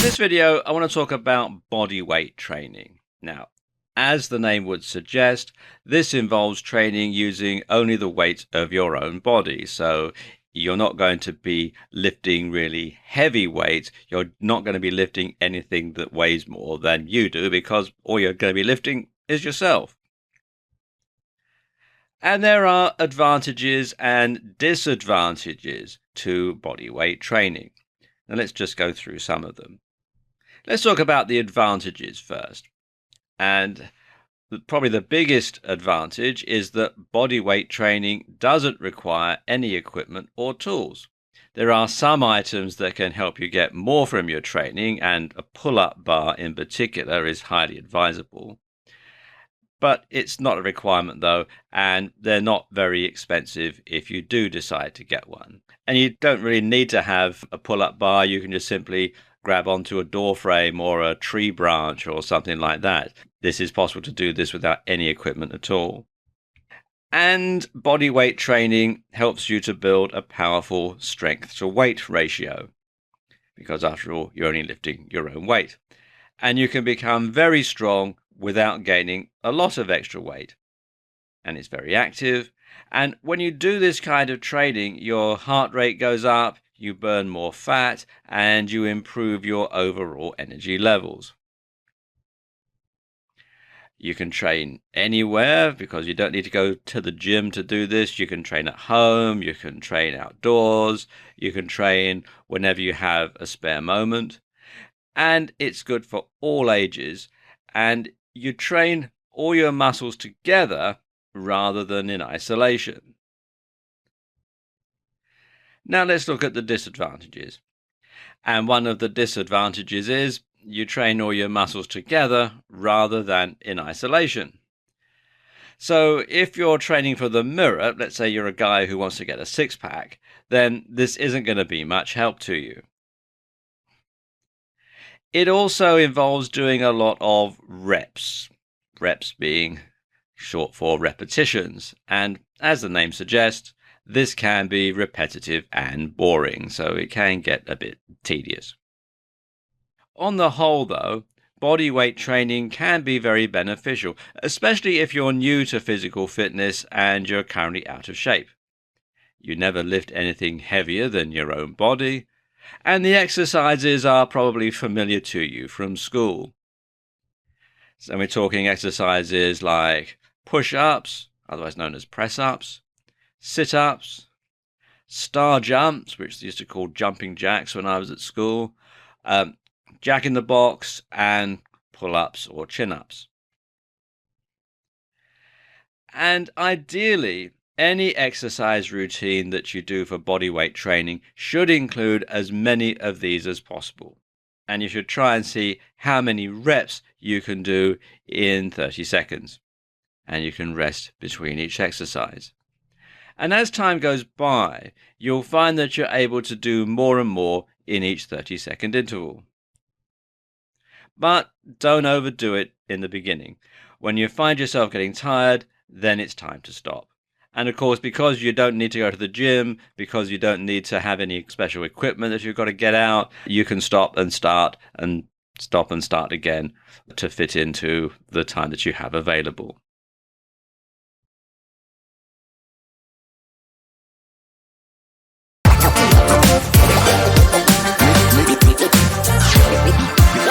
this video, I want to talk about body weight training. Now, as the name would suggest, this involves training using only the weight of your own body. So you're not going to be lifting really heavy weights. You're not going to be lifting anything that weighs more than you do, because all you're going to be lifting is yourself. And there are advantages and disadvantages to body weight training. Now let's just go through some of them. Let's talk about the advantages first. And probably the biggest advantage is that body weight training doesn't require any equipment or tools. There are some items that can help you get more from your training, and a pull-up bar in particular is highly advisable. But it's not a requirement though, and they're not very expensive if you do decide to get one. And you don't really need to have a pull-up bar. You can just simply grab onto a door frame or a tree branch or something like that. This is possible to do this without any equipment at all. And body weight training helps you to build a powerful strength to weight ratio, because after all, you're only lifting your own weight. And you can become very strong without gaining a lot of extra weight. And it's very active. And when you do this kind of training, your heart rate goes up, you burn more fat, and you improve your overall energy levels. You can train anywhere because you don't need to go to the gym to do this. You can train at home, you can train outdoors, you can train whenever you have a spare moment. And it's good for all ages. And you train all your muscles together rather than in isolation. Now let's look at the disadvantages. And one of the disadvantages is you train all your muscles together rather than in isolation. So if you're training for the mirror, let's say you're a guy who wants to get a six-pack, then this isn't going to be much help to you. It also involves doing a lot of reps, reps being short for repetitions. And as the name suggests, this can be repetitive and boring, so it can get a bit tedious. On the whole, though, body weight training can be very beneficial, especially if you're new to physical fitness and you're currently out of shape. You never lift anything heavier than your own body, and the exercises are probably familiar to you from school. So we're talking exercises like push-ups, otherwise known as press-ups, sit-ups, star jumps, which they used to call jumping jacks when I was at school, jack in the box, and pull-ups or chin-ups. And ideally, any exercise routine that you do for body weight training should include as many of these as possible. And you should try and see how many reps you can do in 30 seconds. And you can rest between each exercise. And as time goes by, you'll find that you're able to do more and more in each 30-second interval. But don't overdo it in the beginning. When you find yourself getting tired, then it's time to stop. And of course, because you don't need to go to the gym, because you don't need to have any special equipment that you've got to get out, you can stop and start and stop and start again to fit into the time that you have available.